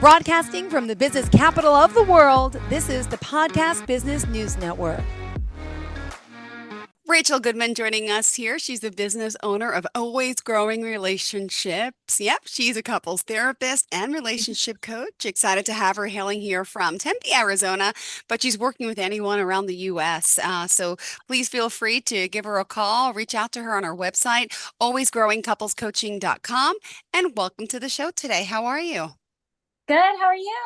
Broadcasting from the business capital of the world, this is the Podcast Business News Network. Rachel Goodman joining us here. She's the business owner of Always Growing Relationships. Yep, she's a couples therapist and relationship coach. Excited to have her hailing here from Tempe, Arizona, but she's working with anyone around the U.S. So please feel free to give her a call, reach out to her on our website, alwaysgrowingcouplescoaching.com. And welcome to the show today. How are you? Good. How are you?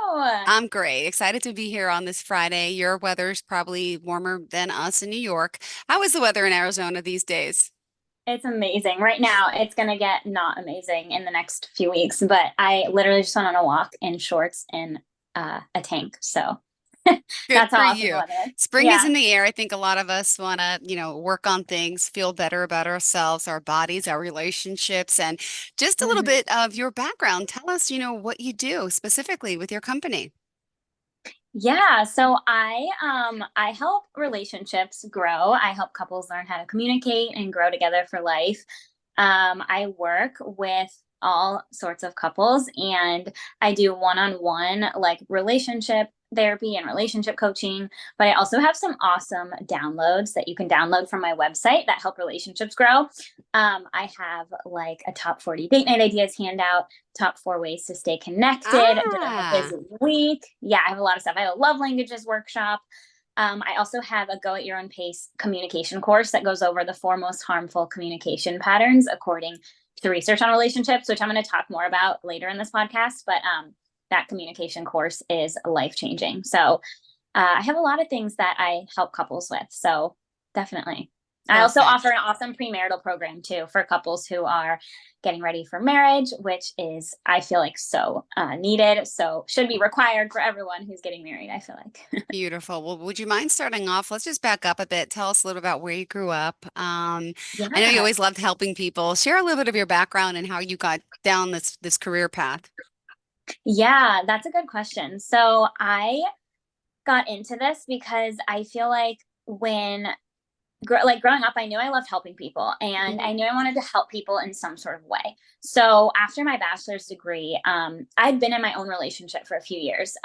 I'm great. Excited to be here on this Friday. Your weather's probably warmer than us in New York. How is the weather in Arizona these days? It's amazing. Right now, it's going to get not amazing in the next few weeks, but I literally just went on a walk in shorts and a tank. So Good that's for how awesome the you. weather is. Spring is Yeah. in the air. I think a lot of us want to, work on things, feel better about ourselves, our bodies, our relationships, and just a little Mhm. bit of your background. Tell us, what you do specifically with your company. Yeah. So I help relationships grow. I help couples learn how to communicate and grow together for life. I work with all sorts of couples and I do one-on-one like relationship therapy and relationship coaching, but I also have some awesome downloads that you can download from my website that help relationships grow. I have like a top 40 date night ideas handout, top 4 ways to stay connected during a Ah, busy week. Yeah, I have a lot of stuff. I have a love languages workshop. I also have a go at your own pace communication course that goes over the four most harmful communication patterns according to research on relationships, which I'm going to talk more about later in this podcast. But that communication course is life changing. So I have a lot of things that I help couples with. So definitely. I also offer perfect. an awesome premarital program too for couples who are getting ready for marriage, which is, I feel like, so needed. So should be required for everyone who's getting married, I feel like. Beautiful. Well, would you mind starting off? Let's just back up a bit. Tell us a little about where you grew up. I know you Yeah. always loved helping people. Share a little bit of your background and how you got down this career path. Yeah, that's a good question. So I got into this because I feel like when like growing up, I knew I loved helping people and I Mhm. knew I wanted to help people in some sort of way. So after my bachelor's degree, I'd been in my own relationship for a few years.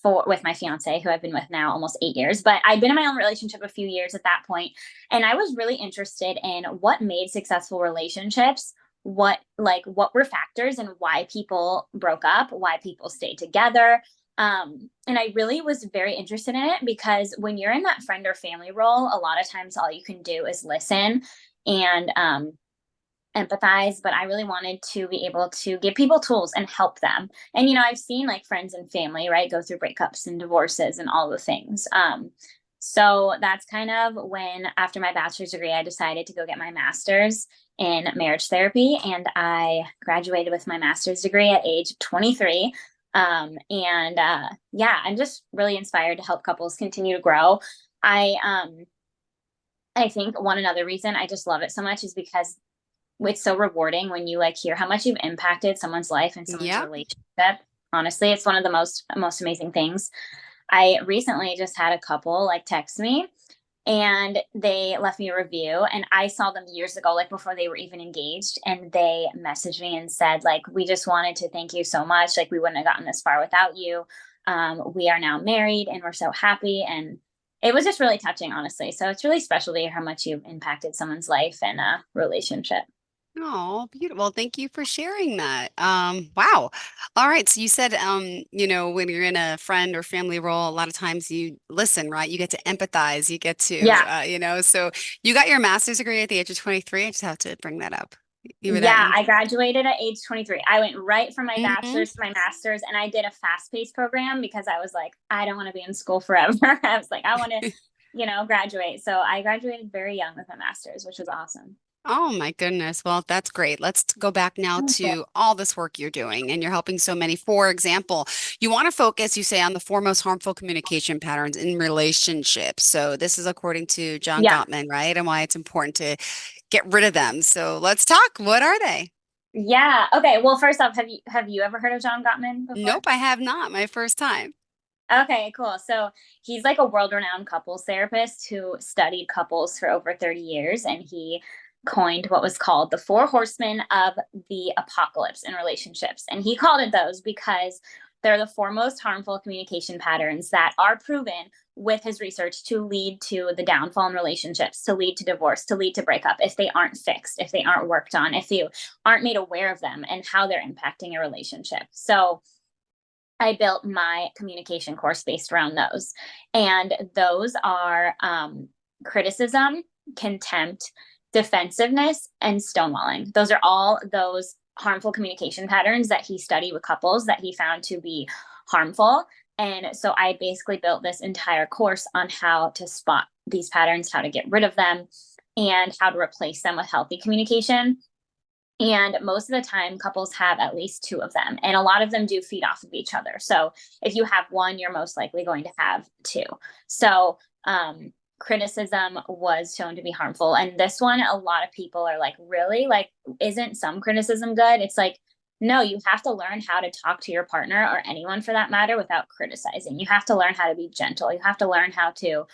For with my fiance, who I've been with now almost 8 years, but I'd been in my own relationship a few years at that point, and I was really interested in what made successful relationships, what were factors and why people broke up, why people stayed together. And I really was very interested in it because when you're in that friend or family role, a lot of times all you can do is listen and empathize, but I really wanted to be able to give people tools and help them. And I've seen like friends and family, right, go through breakups and divorces and all the things. So that's kind of when, after my bachelor's degree, I decided to go get my master's in marriage therapy, and I graduated with my master's degree at age 23. And Yeah, I'm just really inspired to help couples continue to grow. I um, I think one another reason I just love it so much is because it's so rewarding when you like hear how much you've impacted someone's life and someone's Yep. relationship. Honestly, it's one of the most amazing things. I recently just had a couple like text me and they left me a review, and I saw them years ago, like before they were even engaged, and they messaged me and said like, we just wanted to thank you so much, like we wouldn't have gotten this far without you. We are now married and we're so happy, and it was just really touching, honestly. So it's really special to hear how much you've impacted someone's life and a relationship. Oh, beautiful. Thank you for sharing that. Wow. All right. So you said, when you're in a friend or family role, a lot of times you listen, right? You get to empathize. You get to, Yeah. so you got your master's degree at the age of 23. I just have to bring that up. You were that Yeah, young. I graduated at age 23. I went right from my Hmm. bachelor's to my master's, and I did a fast-paced program because I was like, I don't want to be in school forever. I was like, I want to, graduate. So I graduated very young with my master's, which was awesome. Oh my goodness. Well, that's great. Let's go back now Thank you. to all this work you're doing and you're helping so many. For example, you want to focus, you say, on the four most harmful communication patterns in relationships. So this is according to John Yeah. Gottman, right? And why it's important to get rid of them. So let's talk. What are they? Yeah. Okay. Well, first off, have you ever heard of John Gottman before? Nope, I have not. My first time. Okay, cool. So he's like a world-renowned couples therapist who studied couples for over 30 years, and he coined what was called the four horsemen of the apocalypse in relationships. And he called it those because they're the four most harmful communication patterns that are proven with his research to lead to the downfall in relationships, to lead to divorce, to lead to breakup if they aren't fixed, if they aren't worked on, if you aren't made aware of them and how they're impacting your relationship. So I built my communication course based around those. And those are criticism, contempt, defensiveness, and stonewalling. Those are all those harmful communication patterns that he studied with couples that he found to be harmful. And so I basically built this entire course on how to spot these patterns, how to get rid of them, and how to replace them with healthy communication. And most of the time, couples have at least two of them, and a lot of them do feed off of each other. So if you have one, you're most likely going to have two. So criticism was shown to be harmful. And this one, a lot of people are like, really? Like, isn't some criticism good? It's like, no, you have to learn how to talk to your partner or anyone for that matter without criticizing. You have to learn how to be gentle. You have to learn how to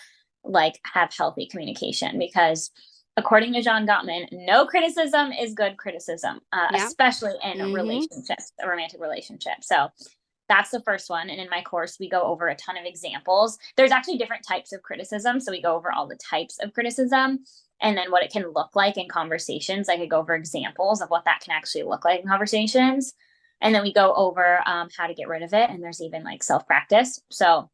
like have healthy communication because according to John Gottman, no criticism is good criticism, Yeah. especially in Mm-hmm. relationships, a romantic relationship. So that's the first one. And in my course, we go over a ton of examples. There's actually different types of criticism. So we go over all the types of criticism and then what it can look like in conversations. I could go over examples of what that can actually look like in conversations. And then we go over how to get rid of it. And there's even like self-practice. So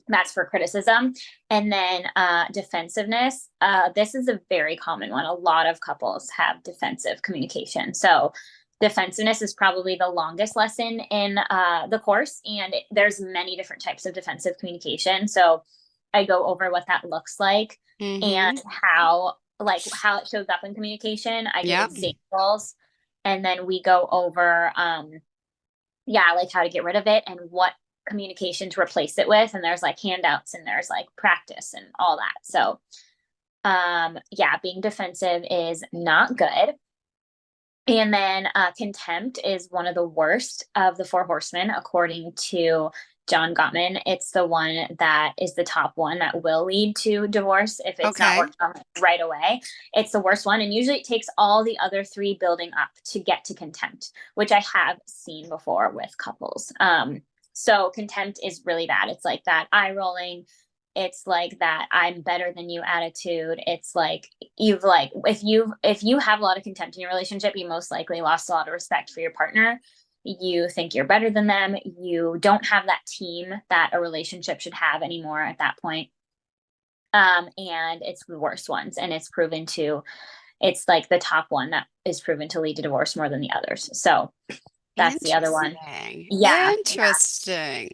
that's for criticism. And then defensiveness. This is a very common one. A lot of couples have defensive communication. So defensiveness is probably the longest lesson in the course. And there's many different types of defensive communication. So I go over what that looks like and how it shows up in communication. I give Yep. examples. And then we go over like how to get rid of it and what communication to replace it with. And there's like handouts and there's like practice and all that. So being defensive is not good. And then contempt is one of the worst of the four horsemen, according to John Gottman. It's the one that is the top one that will lead to divorce if it's not Okay. worked on right away. It's the worst one. And usually it takes all the other three building up to get to contempt, which I have seen before with couples. So contempt is really bad. It's like that eye rolling. It's like that I'm better than you attitude. It's like if you have a lot of contempt in your relationship, you most likely lost a lot of respect for your partner. You think you're better than them. You don't have that team that a relationship should have anymore at that point. And it's the worst ones. And it's like the top one that is proven to lead to divorce more than the others. So that's the other one. Yeah. Interesting.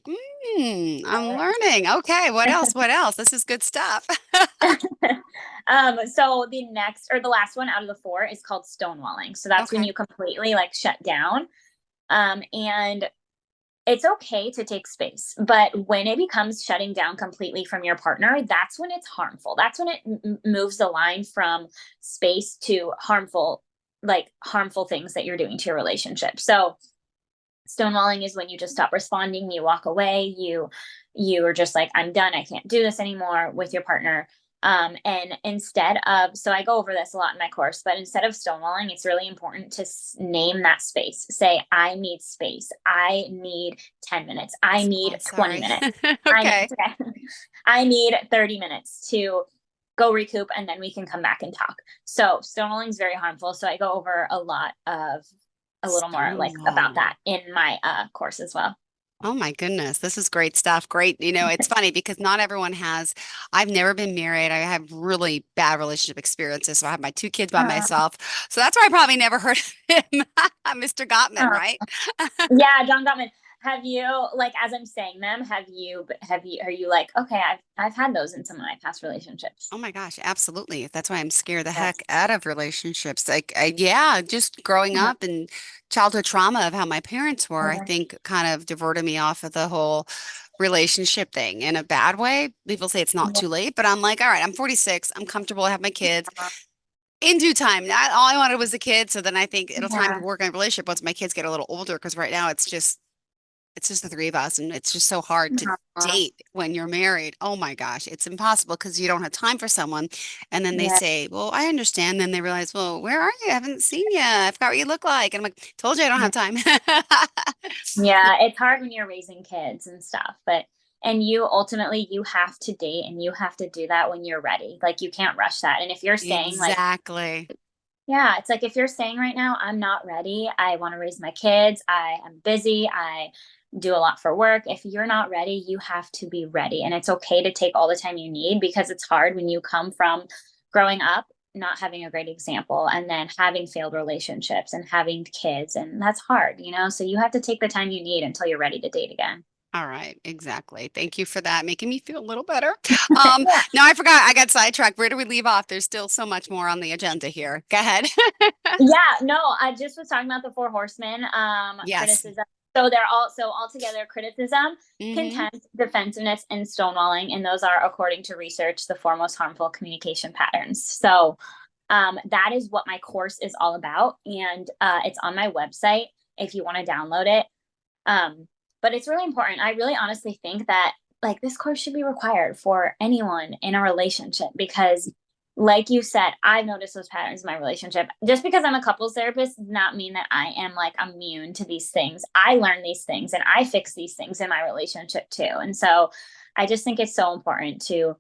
I'm learning. Okay. What else? What else? This is good stuff. So the last one out of the four is called stonewalling. So that's when Okay. you completely like shut down. And it's okay to take space, but when it becomes shutting down completely from your partner, that's when it's harmful. That's when it moves the line from space to harmful things that you're doing to your relationship. So stonewalling is when you just stop responding, you walk away, you are just like, I'm done, I can't do this anymore with your partner. And so I go over this a lot in my course, but instead of stonewalling, it's really important to name that space. Say, I need space. I need 10 minutes. I need 20 minutes. Okay. I need 30 minutes to go recoup, and then we can come back and talk. So stonewalling is very harmful. So I go over a little more like about that in my course as well. Oh my goodness, this is great stuff. Great. It's funny because not everyone I've never been married. I have really bad relationship experiences. So I have my two kids by myself. So that's why I probably never heard of him, Mr. Gottman, right? Yeah, John Gottman. Have you, like, as I'm saying them, are you like, okay, I've had those in some of my past relationships. Oh my gosh, absolutely. That's why I'm scared the Yeah. heck out of relationships. Like, just growing Yeah. up and childhood trauma of how my parents were, I Yeah. think kind of diverted me off of the whole relationship thing in a bad way. People say it's not too late, but I'm like, all right, I'm 46. I'm comfortable. I have my kids in due time. All I wanted was a kid. So then I think it'll time to Yeah. work on a relationship once my kids get a little older. Because right now it's just, It's just the three of us, and it's just so hard to Aw. date when you're married. Oh my gosh, it's impossible because you don't have time for someone. And then they Yeah. say, "Well, I understand." Then they realize, "Well, where are you? I haven't seen you. I forgot what you look like." And I'm like, "Told you I don't have time." Yeah, it's hard when you're raising kids and stuff, but and you ultimately you have to date and you have to do that when you're ready. Like you can't rush that. And if you're saying like, Exactly. yeah, it's like if you're saying right now, I'm not ready, I want to raise my kids, I am busy, I do a lot for work. If you're not ready, you have to be ready. And it's okay to take all the time you need because it's hard when you come from growing up not having a great example and then having failed relationships and having kids. And that's hard, you know? So you have to take the time you need until you're ready to date again. All right, exactly. Thank you for that, making me feel a little better. Yeah. Now I forgot, I got sidetracked. Where do we leave off? There's still so much more on the agenda here. Go ahead. Yeah, no, I just was talking about the four horsemen, Yes. criticism. So they're all so altogether criticism, Hmm. contempt, defensiveness, and stonewalling. And those are, according to research, the four most harmful communication patterns. So that is what my course is all about. And it's on my website if you want to download it. Um, but it's really important. I really honestly think that like this course should be required for anyone in a relationship because like you said, I've noticed those patterns in my relationship. Just because I'm a couples therapist does not mean that I am like immune to these things. I learn these things and I fix these things in my relationship too. And so I just think it's so important to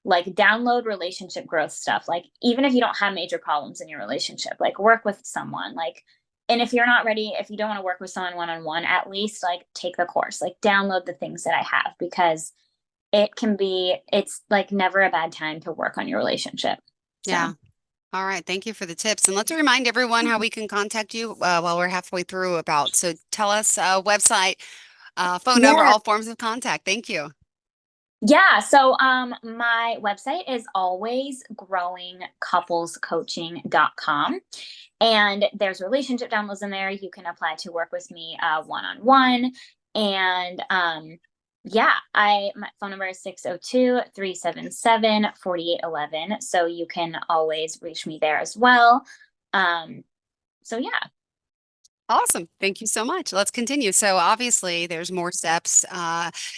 like download relationship growth stuff. Like even if you don't have major problems in your relationship, like work with someone. Like and if you're not ready, if you don't want to work with someone one on one, at least like take the course, like download the things that I have because it's like never a bad time to work on your relationship. So, Yeah. All right. Thank you for the tips. And let's remind everyone how we can contact you while we're halfway through about. So tell us website, phone number, yeah. all forms of contact. Thank you. Yeah. So my website is alwaysgrowingcouplescoaching.com. And there's relationship downloads in there. You can apply to work with me one on one. And yeah, my phone number is 602-377-4811. So you can always reach me there as well. So yeah. Awesome. Thank you so much. Let's continue. So obviously there's more steps,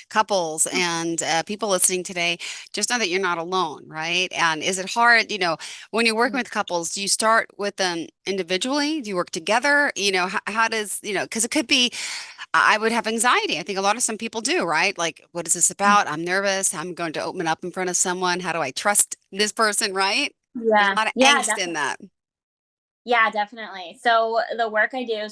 couples and people listening today, just know that you're not alone, right? And is it hard, when you're working with couples, do you start with them individually? Do you work together? How does, because it could be, I would have anxiety. I think a lot of some people do, right? Like, what is this about? I'm nervous. I'm going to open up in front of someone. How do I trust this person, right? There's a Yeah. lot of Yeah, angst in definitely. that. Yeah, definitely. So the work I do,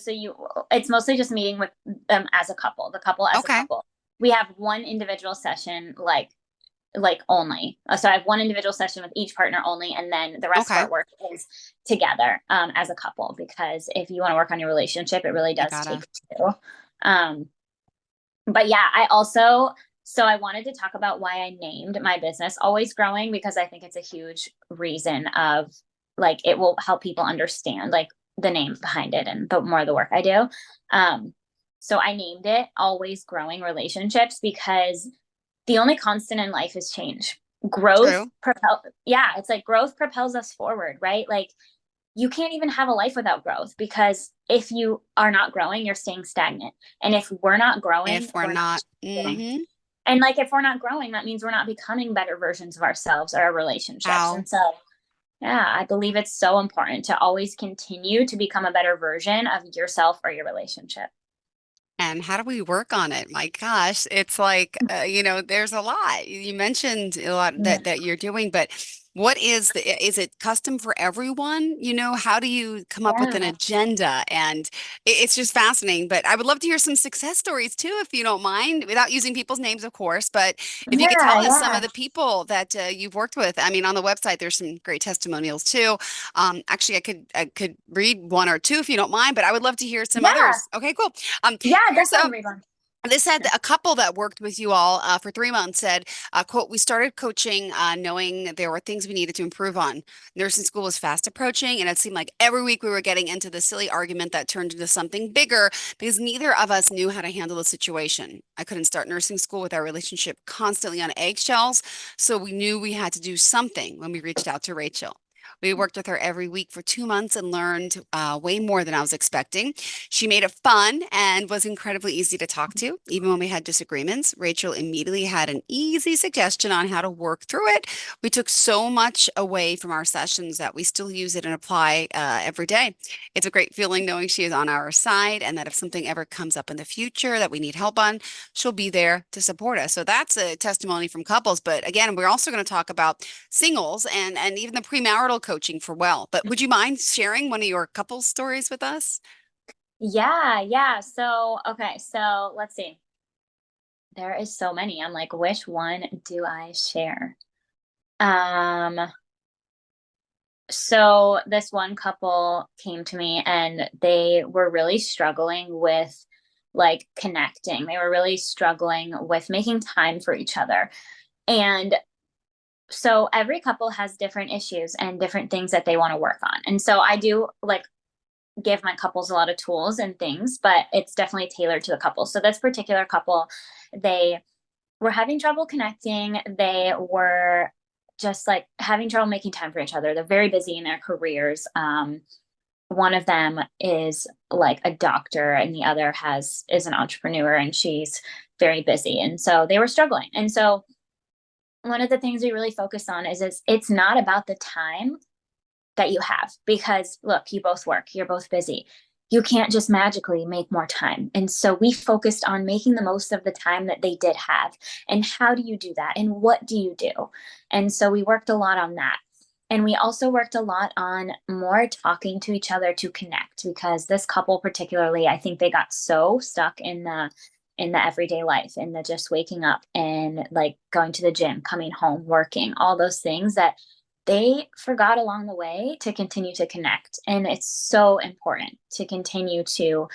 it's mostly just meeting with them as a couple, the couple as a Okay. couple. We have one individual session, like only. So I have one individual session with each partner only, and then the rest of Okay. our work is together as a couple. Because if you want to work on your relationship, it really You does gotta. take two. Um, but yeah, I wanted to talk about why I named my business Always Growing because I think it's a huge reason of like it will help people understand like the name behind it and the more of the work I do. Um, so I named it Always Growing Relationships because the only constant in life is change. True. Yeah, it's like growth propels us forward, right? Like you can't even have a life without growth because if you are not growing, you're staying stagnant. And if we're not growing, If we're we're not not. getting. Mm-hmm. And like if we're not growing, that means we're not becoming better versions of ourselves or our relationships. How And so, yeah, I believe it's so important to always continue to become a better version of yourself or your relationship. and how do we work on it? My gosh, it's like, there's a lot. You mentioned a lot Yeah. that you're doing, but is it custom for everyone? How do you come up with an Yeah. agenda? And it's just fascinating, but I would love to hear some success stories too, if you don't mind, without using people's names, of course, but if you could tell Yeah. us some of Yeah. the people that you've worked with. I mean, on the website, there's some great testimonials too. Actually, I could read one or two if you don't mind, but I would love to hear some Yeah. others. Okay, cool. Yeah. Here's Definitely, Rayvon. this had a couple that worked with you all for 3 months said, quote, we started coaching knowing that there were things we needed to improve on. Nursing school was fast approaching, and it seemed like every week we were getting into the silly argument that turned into something bigger because neither of us knew how to handle the situation. I couldn't start nursing school with our relationship constantly on eggshells, so we knew we had to do something when we reached out to Rachel. We worked with her every week for 2 months and learned way more than I was expecting. She made it fun and was incredibly easy to talk to. Even when we had disagreements, Rachel immediately had an easy suggestion on how to work through it. We took so much away from our sessions that we still use it and apply every day. It's a great feeling knowing she is on our side and that if something ever comes up in the future that we need help on, she'll be there to support us. So that's a testimony from couples. But again, we're also going to talk about singles and even the premarital coaching for well. But would you mind sharing one of your couple stories with us? Yeah. So, okay. So let's see. There is so many. I'm like, which one do I share? Um, so this one couple came to me and they were really struggling with like connecting. They were really struggling with making time for each other. And so every couple has different issues and different things that they want to work on. And so I do like give my couples a lot of tools and things, but it's definitely tailored to the couple. So this particular couple, they were having trouble connecting. They were just like having trouble making time for each other. They're very busy in their careers. One of them is like a doctor and the other is an entrepreneur and she's very busy. And so they were struggling. And so one of the things we really focus on is it's not about the time that you have, because look, you both work, you're both busy. You can't just magically make more time. And so we focused on making the most of the time that they did have. And how do you do that? And what do you do? And so we worked a lot on that. And we also worked a lot on more talking to each other to connect, because this couple particularly, I think they got so stuck in the everyday life, in the just waking up and like going to the gym, coming home, working, all those things, that they forgot along the way to continue to connect. And it's so important to continue to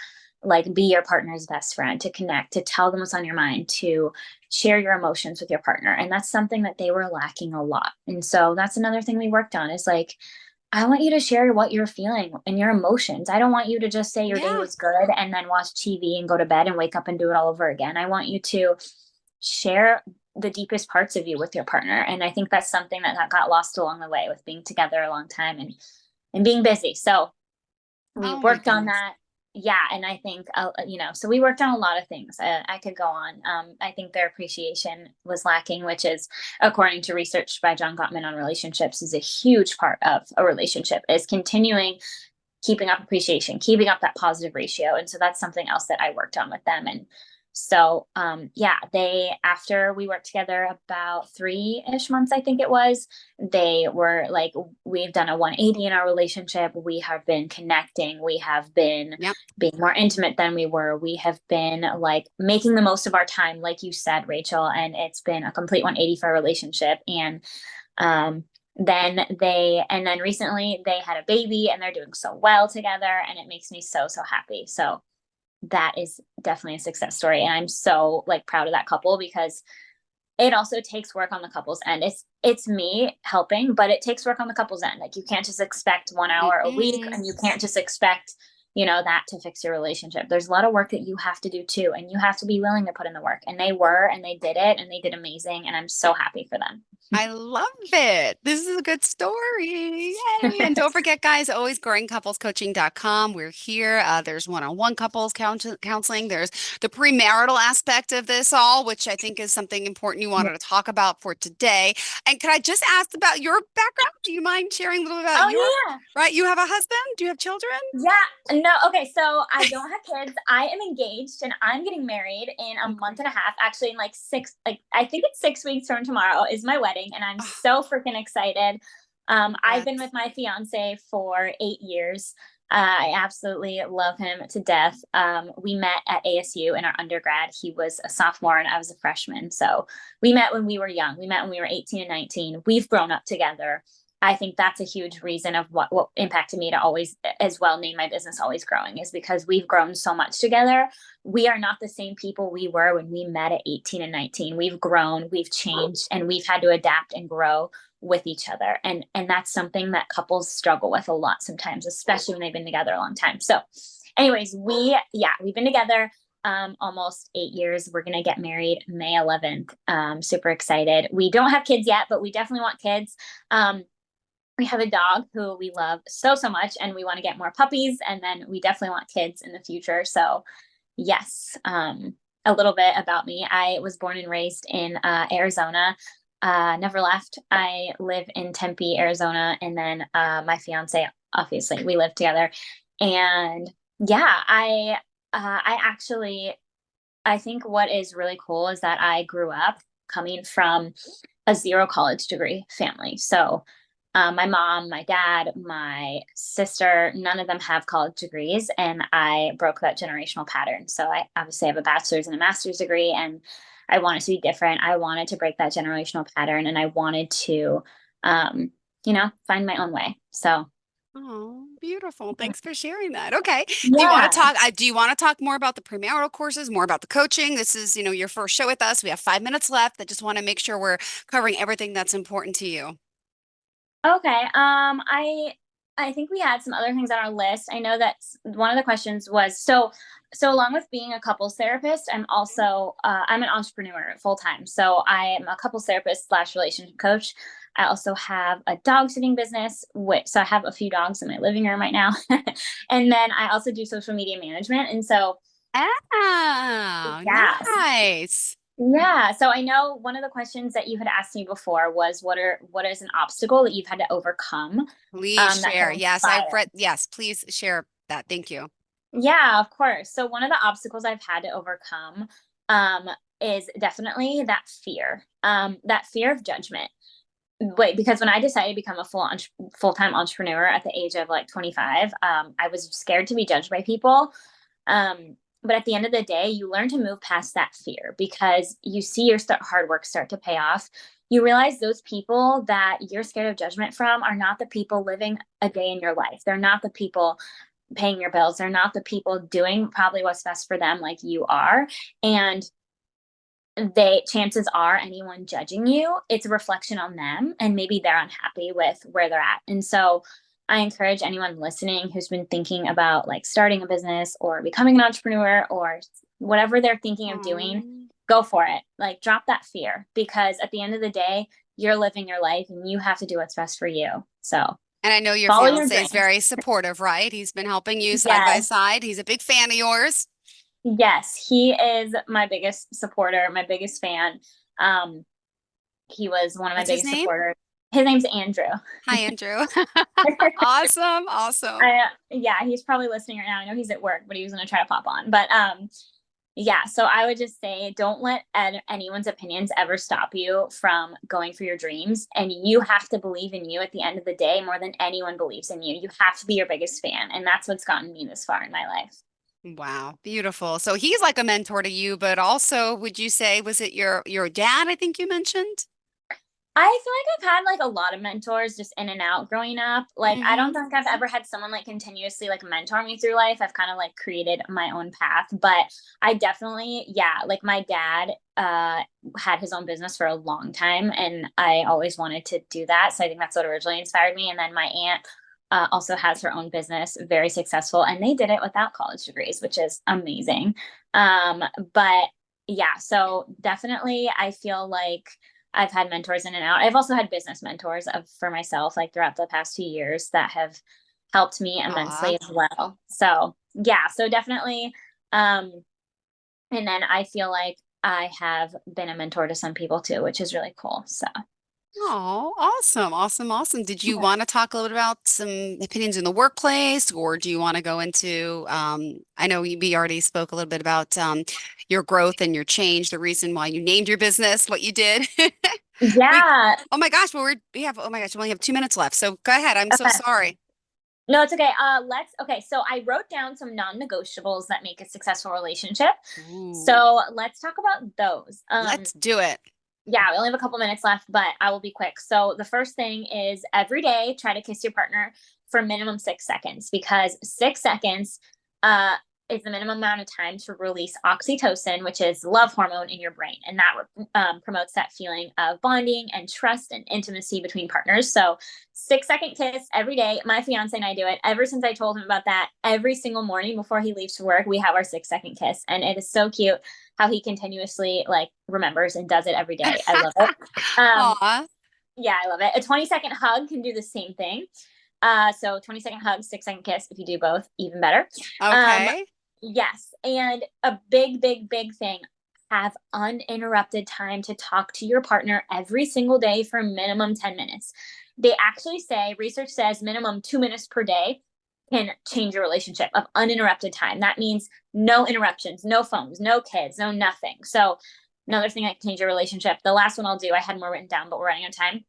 like be your partner's best friend, to connect, to tell them what's on your mind, to share your emotions with your partner. And that's something that they were lacking a lot. And so that's another thing we worked on, is like, I want you to share what you're feeling and your emotions. I don't want you to just say your day Yeah. was good and then watch TV and go to bed and wake up and do it all over again. I want you to share the deepest parts of you with your partner. And I think that's something that got lost along the way with being together a long time and being busy. So we Oh my worked on goodness. that. Yeah. And I think, so we worked on a lot of things. I could go on. I think their appreciation was lacking, which is, according to research by John Gottman on relationships, is a huge part of a relationship, is continuing keeping up appreciation, keeping up that positive ratio. And so that's something else that I worked on with them. And so, after we worked together about 3-ish months, I think it was, they were like, we've done a 180 in our relationship. We have been connecting. We have been Yep. being more intimate than we were. We have been like making the most of our time, like you said, Rachel, and it's been a complete 180 for our relationship. And, then recently they had a baby and they're doing so well together, and it makes me so, so happy. So that is definitely a success story. And I'm so like proud of that couple, because it also takes work on the couple's end. It's me helping, but it takes work on the couple's end. Like, you can't just expect 1 hour a week, Mm-mm. and you can't just expect, that to fix your relationship. There's a lot of work that you have to do too, and you have to be willing to put in the work. And they were, and they did it, and they did amazing. And I'm so happy for them. I love it. This is a good story. Yay. And don't forget, guys, alwaysgrowingcouplescoaching.com. We're here. There's one-on-one counseling. There's the premarital aspect of this all, which I think is something important you wanted to talk about for today. And could I just ask about your background? Do you mind sharing a little about your, Oh yeah. right? You have a husband? Do you have children? Yeah, no, okay, so I don't have kids. I am engaged and I'm getting married in a Okay. month and a half. Actually, in like I think it's 6 weeks from tomorrow is my wedding, and I'm Oh, so freaking excited. I've been congrats. with my fiance for 8 years. I absolutely love him to death. We met at ASU in our undergrad. He was a sophomore and I was a freshman. So we met when we were young. We met when we were 18 and 19. We've grown up together. I think that's a huge reason of what impacted me to always as well name my business Always Growing, is because we've grown so much together. We are not the same people we were when we met at 18 and 19. We've grown, we've changed, and we've had to adapt and grow with each other. And that's something that couples struggle with a lot sometimes, especially when they've been together a long time. So anyways, we've been together almost 8 years. We're going to get married May 11th. Super excited. We don't have kids yet, but we definitely want kids. we have a dog who we love so, so much, and we want to get more puppies. And then we definitely want kids in the future. So, yes, a little bit about me. I was born and raised in Arizona. Never left. I live in Tempe, Arizona, and then my fiance, obviously, we live together. And yeah, I actually, I think what is really cool is that I grew up coming from a zero college degree family. So my mom, my dad, my sister, none of them have college degrees, and I broke that generational pattern. So I obviously have a bachelor's and a master's degree, and I wanted to be different. I wanted to break that generational pattern, and I wanted to, find my own way. So Oh, beautiful. Thanks for sharing that. Okay. yeah. Do you want to talk more about the premarital courses, more about the coaching? This is, your first show with us. We have 5 minutes left. I just want to make sure we're covering everything that's important to you. Okay. I think we had some other things on our list. I know that one of the questions was so along with being a couples therapist, I'm also I'm an entrepreneur full time. So I am a couples therapist slash relationship coach. I also have a dog sitting business, so I have a few dogs in my living room right now. And then I also do social media management. And so Oh, yeah, nice. yeah. So I know one of the questions that you had asked me before was what is an obstacle that you've had to overcome Please that can share. Yes, I've inspire. read. Yes, please share that. Thank you. Yeah, of course. So one of the obstacles I've had to overcome um, is definitely that fear of judgment. Wait, because when I decided to become a full-time entrepreneur at the age of like 25, I was scared to be judged by people. But at the end of the day, you learn to move past that fear because you see your hard work start to pay off. You realize those people that you're scared of judgment from are not the people living a day in your life. They're not the people paying your bills. They're not the people doing probably what's best for them like you are. And chances are anyone judging you, it's a reflection on them and maybe they're unhappy with where they're at. And so I encourage anyone listening who's been thinking about like starting a business or becoming an entrepreneur or whatever they're thinking of doing, Oh. go for it. Like drop that fear because at the end of the day, you're living your life and you have to do what's best for you. So And I know your follow your fiance is dreams. very supportive, right? He's been helping you side by Yes. side. He's a big fan of yours. Yes, he is my biggest supporter, my biggest fan. Um, he was one of my What's his biggest name? supporters. His name's Andrew. Hi, Andrew. Awesome. Awesome. Yeah, he's probably listening right now. I know he's at work, but he was going to try to pop on. But yeah, so I would just say don't let anyone's opinions ever stop you from going for your dreams. And you have to believe in you at the end of the day more than anyone believes in you. You have to be your biggest fan. And that's what's gotten me this far in my life. Wow, beautiful. So he's like a mentor to you, but also would you say was it your dad, I think you mentioned? I feel like I've had like a lot of mentors just in and out growing up. Like I don't Hmm. think I've ever had someone like continuously like mentor me through life. I've kind of like created my own path, but I definitely, yeah, like my dad had his own business for a long time and I always wanted to do that. So I think that's what originally inspired me. And then my aunt also has her own business, very successful, and they did it without college degrees, which is amazing. But yeah, so definitely I feel like I've had mentors in and out. I've also had business mentors for myself, like throughout the past 2 years that have helped me Aw. immensely as well. So yeah, so definitely. Um, and then I feel like I have been a mentor to some people too, which is really cool. So Oh, awesome, awesome, awesome. Did you want to talk a little bit about some opinions in the workplace, or do you want to go into, I know we already spoke a little bit about your growth and your change, the reason why you named your business, what you did. We, yeah. oh my gosh, oh my gosh, we only have 2 minutes left. So go ahead. I'm so Okay. sorry. No, it's okay. Okay. So I wrote down some non-negotiables that make a successful relationship. Ooh, So let's talk about those. let's do it. Yeah, we only have a couple minutes left, but I will be quick. So the first thing is every day try to kiss your partner for minimum 6 seconds because 6 seconds uh, is the minimum amount of time to release oxytocin, which is love hormone in your brain, and that promotes that feeling of bonding and trust and intimacy between partners. So 6 second kiss every day. My fiance and I do it ever since I told him about that. Every single morning before he leaves for work, we have our 6 second kiss, and it is so cute how he continuously like remembers and does it every day. I love it. Um, Aw. Yeah, I love it. A 20-second hug can do the same thing. So 20-second hug, 6-second kiss. If you do both, even better. Okay. Yes. And a big, big, big thing, have uninterrupted time to talk to your partner every single day for minimum 10 minutes. They actually say, research says minimum 2 minutes per day can change your relationship of uninterrupted time. That means no interruptions, no phones, no kids, no nothing. So another thing that can change your relationship. The last one I'll do, I had more written down, but we're running out of time.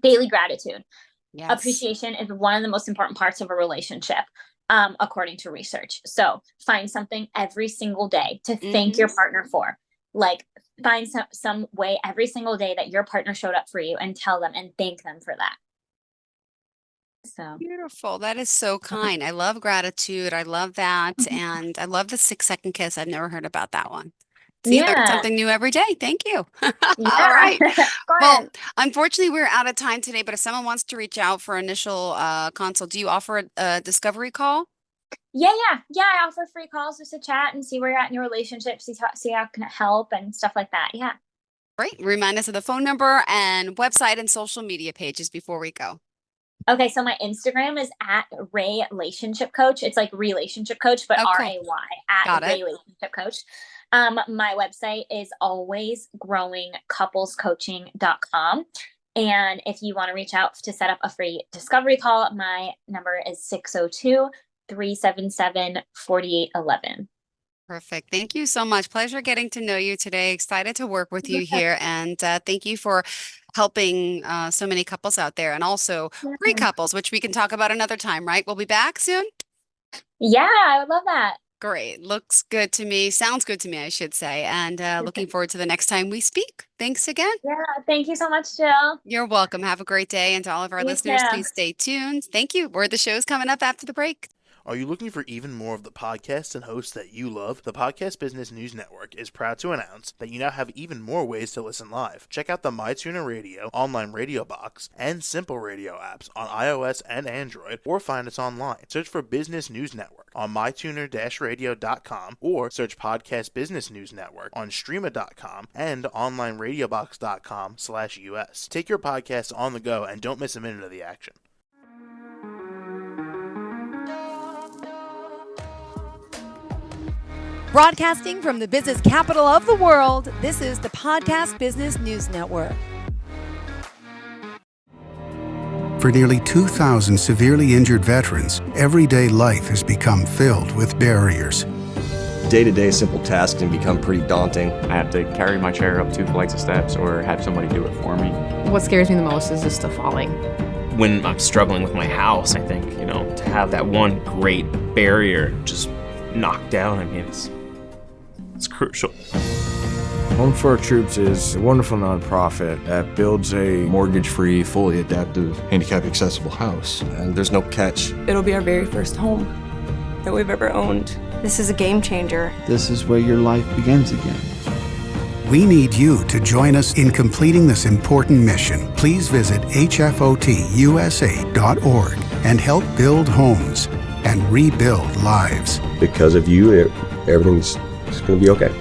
Daily gratitude. Yes. Appreciation is one of the most important parts of a relationship, according to research. So find something every single day to thank your partner for. Like, find some way every single day that your partner showed up for you and tell them and thank them for that. So Beautiful. That is so kind. I love gratitude. I love that. And I love the 6-second kiss. I've never heard about that one. See, learn yeah. something new every day. Thank you. All Yeah. right. Of course. Well, unfortunately, we're out of time today, but if someone wants to reach out for initial consult, do you offer a discovery call? Yeah. I offer free calls just to chat and see where you're at in your relationship, see how can it help and stuff like that. Yeah. Great. Remind us of the phone number and website and social media pages before we go. Okay, so my Instagram is at Ray Relationship Coach. It's like relationship coach, but Oh, cool. RAY at Got it. Ray Relationship Coach. My website is alwaysgrowingcouplescoaching.com. And if you want to reach out to set up a free discovery call, my number is 602-377-4811. Perfect. Thank you so much. Pleasure getting to know you today. Excited to work with you here. And thank you for helping so many couples out there and also free couples, which we can talk about another time, right? We'll be back soon. Yeah, I would love that. Great. Looks good to me. Sounds good to me, I should say. And looking forward to the next time we speak. Thanks again. Yeah, thank you so much, Jill. You're welcome. Have a great day. And to all of our You listeners, too. please stay tuned. Thank you. Where the show's coming up after the break. Are you looking for even more of the podcasts and hosts that you love? The Podcast Business News Network is proud to announce that you now have even more ways to listen live. Check out the MyTuner Radio, online radio box, and Simple Radio apps on iOS and Android, or find us online. Search for Business News Network on mytuner-radio.com, or search Podcast Business News Network on streama.com and onlineradiobox.com/US. Take your podcast on the go and don't miss a minute of the action. Broadcasting from the business capital of the world, this is the Podcast Business News Network. For nearly 2,000 severely injured veterans, everyday life has become filled with barriers. Day-to-day simple tasks can become pretty daunting. I have to carry my chair up 2 flights of steps or have somebody do it for me. What scares me the most is just the falling. When I'm struggling with my house, I think, to have that one great barrier just knocked down, it's crucial. Home for Our Troops is a wonderful nonprofit that builds a mortgage-free, fully adaptive, handicap-accessible house. And there's no catch. It'll be our very first home that we've ever owned. This is a game changer. This is where your life begins again. We need you to join us in completing this important mission. Please visit hfotusa.org and help build homes and rebuild lives. Because of you, everything's going to be okay.